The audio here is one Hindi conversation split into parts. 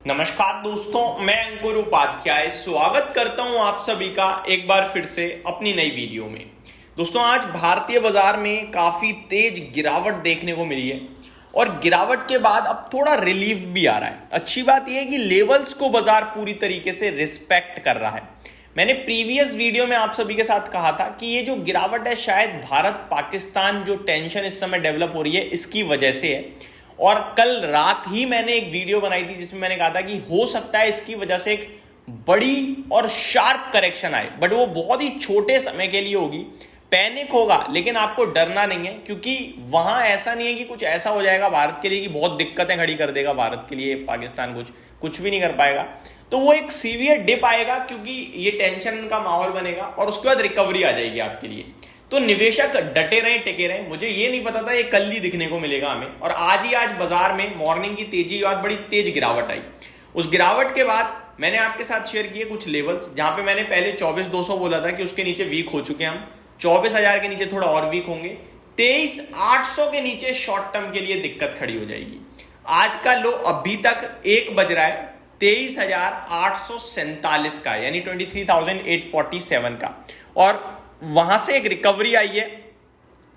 नमस्कार दोस्तों, मैं अंकुर उपाध्याय स्वागत करता हूं आप सभी का एक बार फिर से अपनी नई वीडियो में। दोस्तों, आज भारतीय बाजार में काफी तेज गिरावट देखने को मिली है और गिरावट के बाद अब थोड़ा रिलीफ भी आ रहा है। अच्छी बात यह है कि लेवल्स को बाजार पूरी तरीके से रिस्पेक्ट कर रहा है। मैंने प्रीवियस वीडियो में आप सभी के साथ कहा था कि ये जो गिरावट है शायद भारत पाकिस्तान जो टेंशन इस समय डेवलप हो रही है इसकी वजह से है। और कल रात ही मैंने एक वीडियो बनाई थी जिसमें मैंने कहा था कि हो सकता है इसकी वजह से एक बड़ी और शार्प करेक्शन आए, बट वो बहुत ही छोटे समय के लिए होगी। पैनिक होगा लेकिन आपको डरना नहीं है, क्योंकि वहां ऐसा नहीं है कि कुछ ऐसा हो जाएगा भारत के लिए कि बहुत दिक्कतें खड़ी कर देगा भारत के लिए। पाकिस्तान कुछ भी नहीं कर पाएगा। तो वो एक सीवियर डिप आएगा क्योंकि ये टेंशन का माहौल बनेगा और उसके बाद रिकवरी आ जाएगी आपके लिए। तो निवेशक डटे रहे, टिके रहे। मुझे ये नहीं पता था ये कल ही दिखने को मिलेगा हमें, और आज बाजार में मॉर्निंग की तेजी के बाद बड़ी तेज गिरावट आई। उस गिरावट के बाद मैंने आपके साथ शेयर किए कुछ लेवल्स, जहां पे मैंने पहले 24,200 बोला था कि उसके नीचे वीक हो चुके हैं हम। 24,000 के नीचे थोड़ा और वीक होंगे। 23,800 के नीचे शॉर्ट टर्म के लिए दिक्कत खड़ी हो जाएगी। आज का लो अभी तक 1 बज रहा है 23,847 का, यानी 23,847 का, और वहां से एक रिकवरी आई है।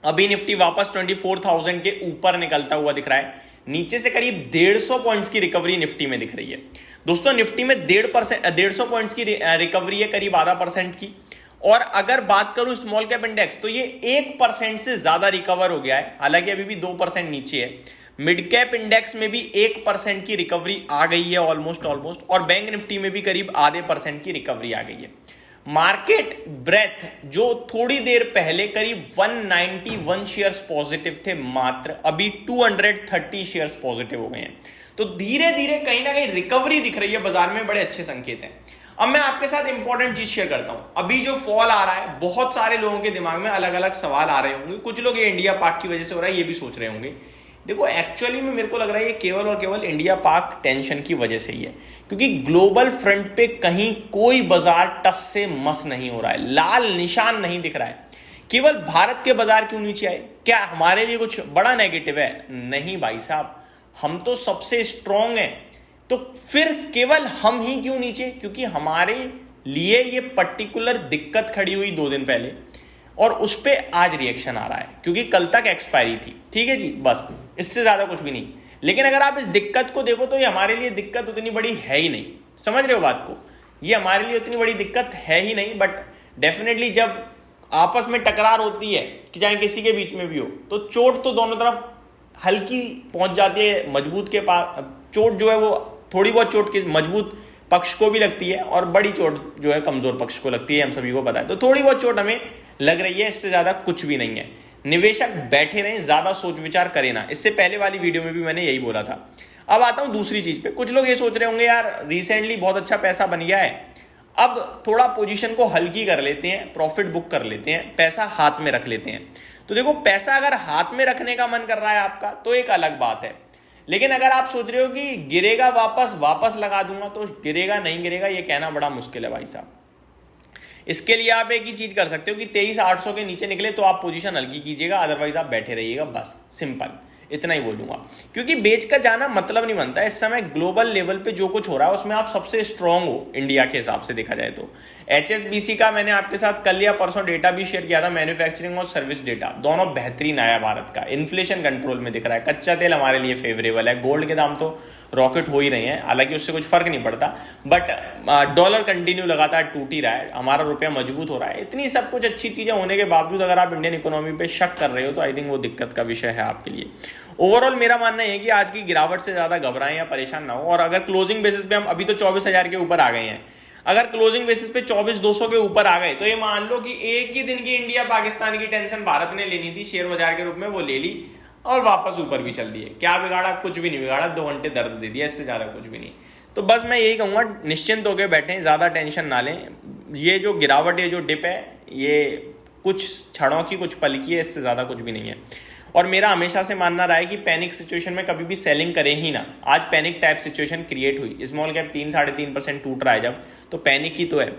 अभी निफ्टी वापस 24,000 के ऊपर निकलता हुआ दिख रहा है। नीचे से करीब 150 पॉइंट्स की रिकवरी निफ्टी में दिख रही है। दोस्तों, निफ्टी में 150 पॉइंट्स की रिकवरी है, करीब आधा परसेंट की। और अगर बात करूं स्मॉल कैप इंडेक्स, तो ये 1% से ज्यादा रिकवर हो गया है, हालांकि अभी भी 2% नीचे है। मिड कैप इंडेक्स में भी 1% की रिकवरी आ गई है ऑलमोस्ट, और बैंक निफ्टी में भी करीब आधे % की रिकवरी आ गई है। मार्केट ब्रेथ जो थोड़ी देर पहले करीब 191 शेयर्स पॉजिटिव थे मात्र, अभी 230 शेयर्स पॉजिटिव हो गए हैं। तो धीरे धीरे कहीं ना कहीं रिकवरी दिख रही है बाजार में, बड़े अच्छे संकेत हैं। अब मैं आपके साथ इंपॉर्टेंट चीज शेयर करता हूं। अभी जो फॉल आ रहा है, बहुत सारे लोगों के दिमाग में अलग अलग सवाल आ रहे होंगे। कुछ लोग ये इंडिया पाक की वजह से हो रहा है ये भी सोच रहे होंगे। देखो, एक्चुअली में मेरे को लग रहा है ये केवल और केवल इंडिया पाक टेंशन की वजह से ही है, क्योंकि ग्लोबल फ्रंट पे कहीं कोई बाजार टस से मस नहीं हो रहा है, लाल निशान नहीं दिख रहा है। केवल भारत के बाजार क्यों नीचे आए? क्या हमारे लिए कुछ बड़ा नेगेटिव है? नहीं भाई साहब, हम तो सबसे स्ट्रांग हैं। तो फिर केवल हम ही क्यों नीचे? क्योंकि हमारे लिए ये पर्टिकुलर दिक्कत खड़ी हुई 2 दिन पहले, और उस पे आज रिएक्शन आ रहा है, क्योंकि कल तक एक्सपायरी थी। ठीक है जी, बस इससे ज्यादा कुछ भी नहीं। लेकिन अगर आप इस दिक्कत को देखो तो ये हमारे लिए दिक्कत उतनी बड़ी है ही नहीं। समझ रहे हो बात को? ये हमारे लिए उतनी बड़ी दिक्कत है ही नहीं। बट डेफिनेटली जब आपस में टकरार होती है, कि चाहे किसी के बीच में भी हो, तो चोट तो दोनों तरफ हल्की पहुंच जाती है। मजबूत के पास चोट जो है वो थोड़ी बहुत चोट के मजबूत पक्ष को भी लगती है, और बड़ी चोट जो है कमजोर पक्ष को लगती है, हम सभी को पता है। तो थोड़ी बहुत चोट हमें लग रही है, इससे ज्यादा कुछ भी नहीं है। निवेशक बैठे रहें, ज्यादा सोच विचार करें ना। इससे पहले वाली वीडियो में भी मैंने यही बोला था। अब आता हूं दूसरी चीज पे। कुछ लोग ये सोच रहे होंगे यार रिसेंटली बहुत अच्छा पैसा बन गया है, अब थोड़ा पोजीशन को हल्की कर लेते हैं, प्रॉफिट बुक कर लेते हैं, पैसा हाथ में रख लेते हैं। तो देखो, पैसा अगर हाथ में रखने का मन कर रहा है आपका तो एक अलग बात है। लेकिन अगर आप सोच रहे हो कि गिरेगा वापस लगा दूंगा, तो गिरेगा नहीं गिरेगा ये कहना बड़ा मुश्किल है भाई साहब। इसके लिए आप एक ही चीज कर सकते हो कि 23,800 के नीचे निकले तो आप पोजीशन हल्की कीजिएगा, अदरवाइज आप बैठे रहिएगा। बस सिंपल इतना ही बोलूंगा, क्योंकि बेच कर जाना मतलब नहीं बनता। इस समय ग्लोबल लेवल पे जो कुछ हो रहा है उसमें आप सबसे स्ट्रांग हो इंडिया के हिसाब से देखा जाए तो। HSBC का मैंने आपके साथ कल या परसों डेटा भी शेयर किया था, मैन्युफैक्चरिंग और सर्विस डेटा दोनों बेहतरीन आया भारत का। इन्फ्लेशन कंट्रोल में दिख रहा है, कच्चा तेल हमारे लिए फेवरेबल है, गोल्ड के दाम तो रॉकेट हो ही रहे हैं, हालांकि उससे कुछ फर्क नहीं पड़ता। बट डॉलर कंटिन्यू लगातार टूट ही रहा है, हमारा रुपया मजबूत हो रहा है। इतनी सब कुछ अच्छी चीजें होने के बावजूद अगर आप इंडियन इकोनॉमी पे शक कर रहे हो तो आई थिंक वो दिक्कत का विषय है आपके लिए। ओवरऑल मेरा मानना है कि आज की गिरावट से ज्यादा घबराएं या परेशान ना हो। और अगर क्लोजिंग बेसिस पे हम अभी तो 24,000 के ऊपर आ गए हैं, अगर क्लोजिंग बेसिस पे 24,200 के ऊपर आ गए तो ये मान लो कि एक ही दिन की इंडिया पाकिस्तान की टेंशन भारत ने लेनी थी शेयर बाजार के रूप में, वो ले ली और वापस ऊपर भी चल दिए। क्या बिगाड़ा? कुछ भी नहीं बिगाड़ा, 2 घंटे दर्द दे दिया, इससे ज्यादा कुछ भी नहीं। तो बस मैं यही कहूंगा, निश्चिंत होकर बैठें, ज्यादा टेंशन ना लें। ये जो गिरावट, ये जो डिप है, ये कुछ क्षणों की, कुछ पल की है, इससे ज्यादा कुछ भी नहीं है। और मेरा हमेशा से मानना रहा है कि पैनिक सिचुएशन में कभी भी सेलिंग करें ही ना। आज पैनिक टाइप सिचुएशन क्रिएट हुई, स्मॉल कैप 3-3.5% टूट रहा है जब, तो पैनिक ही तो है।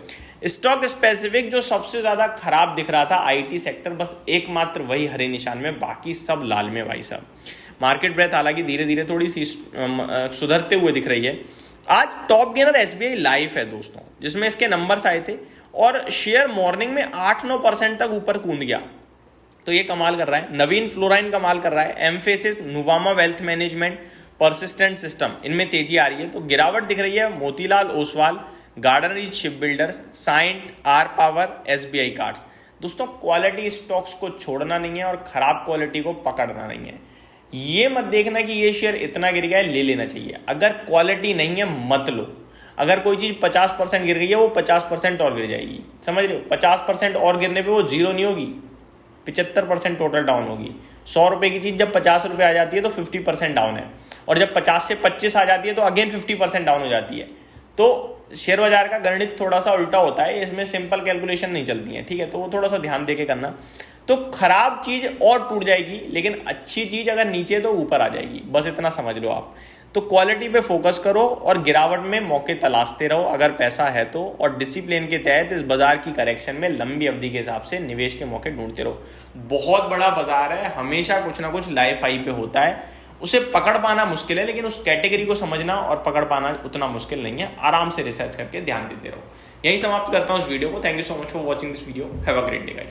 स्टॉक स्पेसिफिक जो सबसे ज्यादा खराब दिख रहा था आईटी सेक्टर, बस एकमात्र वही हरे निशान में, बाकी सब लाल में भाई साहब। मार्केट ब्रेथ हालांकि धीरे धीरे थोड़ी सी सुधरते हुए दिख रही है। आज टॉप गेनर एसबीआई लाइफ है दोस्तों, जिसमें इसके नंबर्स आए थे और शेयर मॉर्निंग में 8-9% तक ऊपर कूद गया, तो ये कमाल कर रहा है। नवीन फ्लोराइन कमाल कर रहा है। Emphasis, Nuvama wealth management, persistent system, इनमें तेजी आ रही है। तो गिरावट दिख रही है Motilal Oswal, Garden Reach Shipbuilders, Cyient, R Power, SBI Cards. दोस्तों क्वालिटी स्टॉक्स को छोड़ना नहीं है और खराब क्वालिटी को पकड़ना नहीं है। ये मत देखना कि ये शेयर इतना गिर गया है, ले लेना चाहिए। अगर क्वालिटी नहीं है मत लो। अगर कोई चीज़ 50% गिर गई है, वो 50% और गिर जाएगी, समझ रहे हो। 50% और गिरने पे वो जीरो नहीं होगी, 75% टोटल डाउन होगी। 100 रुपये की चीज़ जब 50 रुपये आ जाती है तो 50% डाउन है, और जब 50 से 25 आ जाती है तो अगेन 50% डाउन हो जाती है। तो शेयर बाजार का गणित थोड़ा सा उल्टा होता है, इसमें सिंपल कैलकुलेशन नहीं चलती है, ठीक है। तो वो थोड़ा सा ध्यान दे के करना। तो खराब चीज़ और टूट जाएगी, लेकिन अच्छी चीज़ अगर नीचे तो ऊपर आ जाएगी, बस इतना समझ लो आप। तो क्वालिटी पे फोकस करो और गिरावट में मौके तलाशते रहो अगर पैसा है तो, और डिसिप्लिन के तहत इस बाजार की करेक्शन में लंबी अवधि के हिसाब से निवेश के मौके ढूंढते रहो। बहुत बड़ा बाजार है, हमेशा कुछ ना कुछ लाइफ हाई पे होता है, उसे पकड़ पाना मुश्किल है, लेकिन उस कैटेगरी को समझना और पकड़ पाना उतना मुश्किल नहीं है। आराम से रिसर्च करके ध्यान देते रहो। यही समाप्त करता हूँ इस वीडियो को। Thank you so much for watching this video. Have a great day guys.